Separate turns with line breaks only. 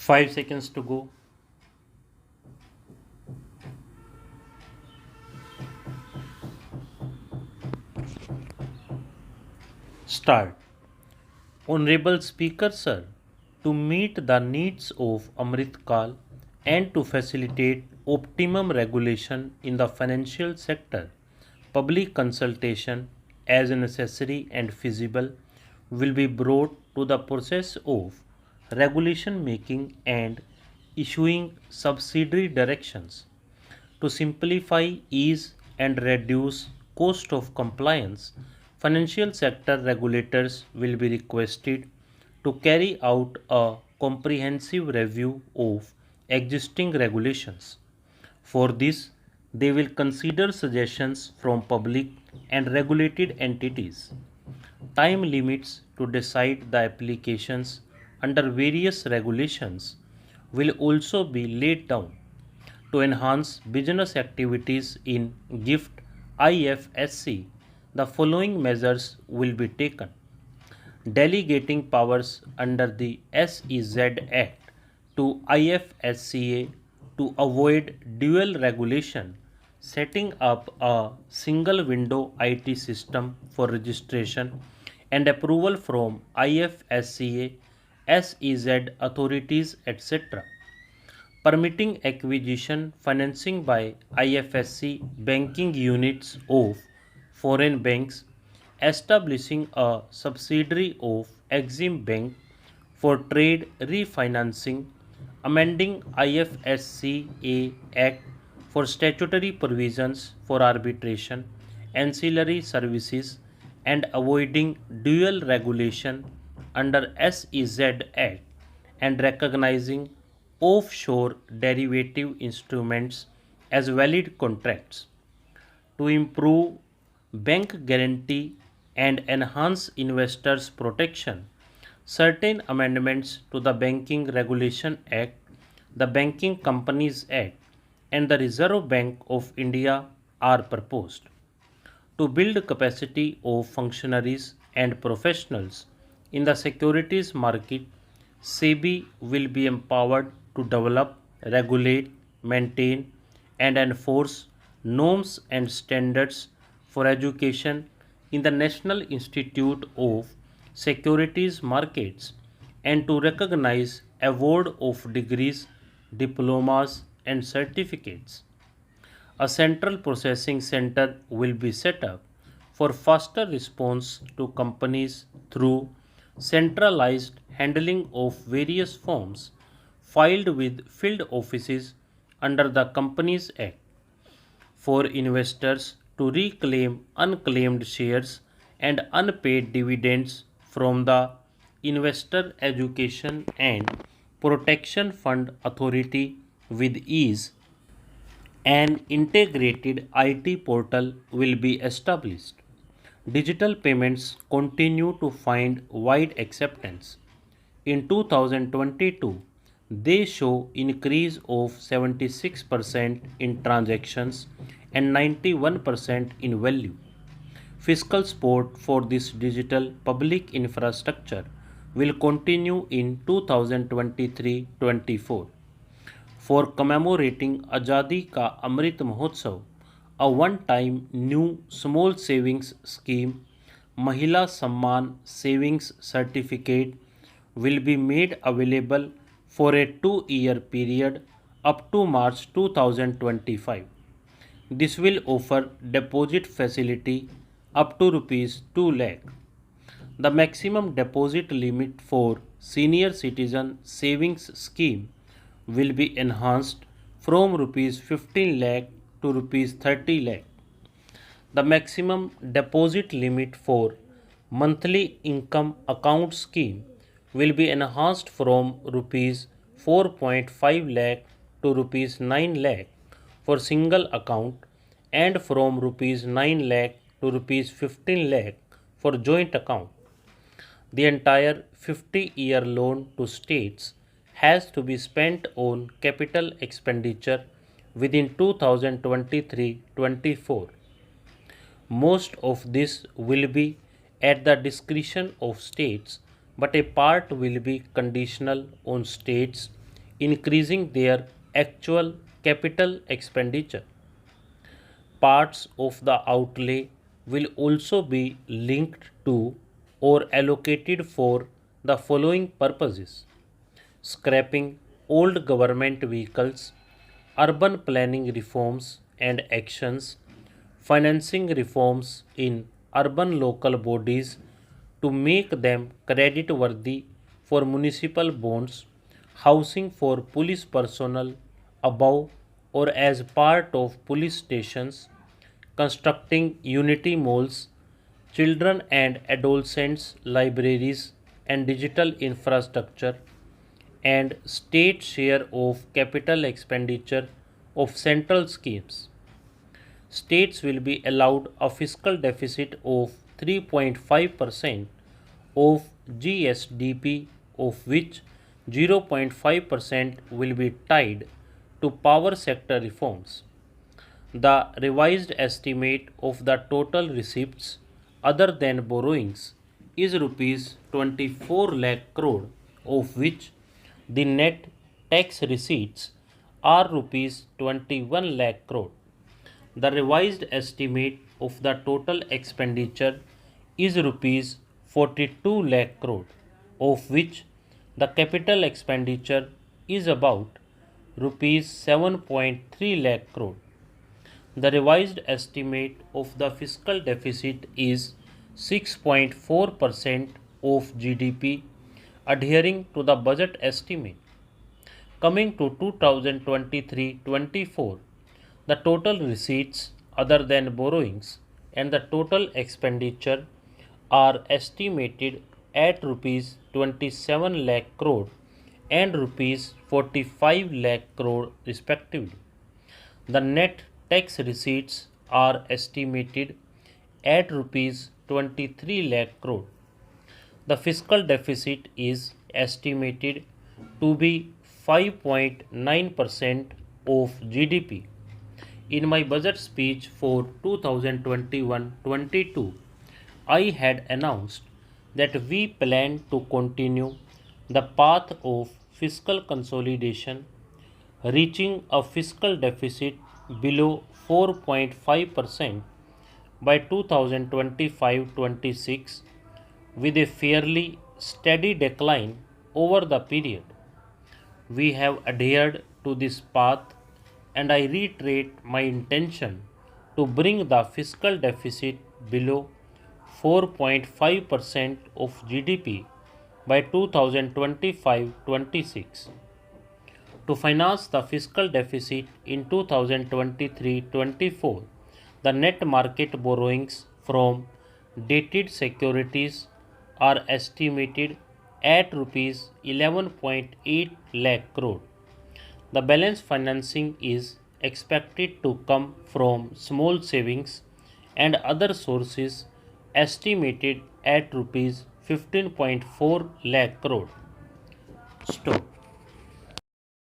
5 seconds to go. Start. Honorable Speaker Sir, to meet the needs of Amrit Kal and to facilitate optimum regulation in the financial sector, public consultation as necessary and feasible will be brought to the process of regulation making and issuing subsidiary directions. To simplify, ease, and reduce cost of compliance, financial sector regulators will be requested to carry out a comprehensive review of existing regulations. For this, they will consider suggestions from public and regulated entities. Time limits to decide the applications under various regulations will also be laid down. To enhance business activities in GIFT IFSC, the following measures will be taken. Delegating powers under the SEZ Act to IFSCA to avoid dual regulation, setting up a single window IT system for registration and approval from IFSCA, SEZ authorities, etc. Permitting acquisition financing by IFSC banking units of foreign banks, establishing a subsidiary of Exim Bank for trade refinancing, amending IFSCA Act for statutory provisions for arbitration, ancillary services, and avoiding dual regulation under SEZ Act, and recognizing offshore derivative instruments as valid contracts. To improve bank guarantee and enhance investors' protection, certain amendments to the Banking Regulation Act, the Banking Companies Act, and the Reserve Bank of India are proposed. To build capacity of functionaries and professionals in the securities market, SEBI will be empowered to develop, regulate, maintain, and enforce norms and standards for education in the National Institute of Securities Markets and to recognize award of degrees, diplomas, and certificates. A central processing center will be set up for faster response to companies through centralized handling of various forms filed with field offices under the Companies Act. For investors to reclaim unclaimed shares and unpaid dividends from the Investor Education and Protection Fund Authority with ease, an integrated IT portal will be established. Digital payments continue to find wide acceptance. In 2022, they show increase of 76% in transactions and 91% in value. Fiscal support for this digital public infrastructure will continue in 2023-24. For commemorating Azadi Ka Amrit Mahotsav, a one-time new small savings scheme, Mahila Samman Savings Certificate, will be made available for a 2-year period up to March 2025. This will offer deposit facility up to Rs 2 lakh. The maximum deposit limit for senior citizen savings scheme will be enhanced from Rs 15 lakh to Rs 30 lakh. The maximum deposit limit for monthly income account scheme will be enhanced from Rs 4.5 lakh to Rs 9 lakh for single account and from Rs 9 lakh to Rs 15 lakh for joint account. The entire 50-year loan to states has to be spent on capital expenditure within 2023-24. Most of this will be at the discretion of states, but a part will be conditional on states increasing their actual capital expenditure. Parts of the outlay will also be linked to or allocated for the following purposes: scrapping old government vehicles, urban planning reforms and actions, financing reforms in urban local bodies to make them credit worthy for municipal bonds, housing for police personnel above or as part of police stations, constructing unity malls, children and adolescents libraries and digital infrastructure, and state share of capital expenditure of central schemes. States will be allowed a fiscal deficit of 3.5% of GSDP, of which 0.5% will be tied to power sector reforms. The revised estimate of the total receipts other than borrowings is rupees 24 lakh crore, of which the net tax receipts are rupees 21 lakh crore. The revised estimate of the total expenditure is rupees 42 lakh crore, of which the capital expenditure is about rupees 7.3 lakh crore. The revised estimate of the fiscal deficit is 6.4% of GDP, adhering to the budget estimate. Coming to 2023-24, the total receipts other than borrowings and the total expenditure are estimated at rupees 27 lakh crore and rupees 45 lakh crore respectively. The net tax receipts are estimated at rupees 23 lakh crore. The fiscal deficit is estimated to be 5.9% of GDP. In my budget speech for 2021-22, I had announced that we plan to continue the path of fiscal consolidation, reaching a fiscal deficit below 4.5% by 2025-26 with a fairly steady decline over the period. We have adhered to this path, and I reiterate my intention to bring the fiscal deficit below 4.5% of GDP by 2025-26. To finance the fiscal deficit in 2023-24, the net market borrowings from dated securities are estimated at rupees 11.8 lakh crore. The balance financing is expected to come from small savings and other sources estimated at rupees 15.4 lakh crore. Stop.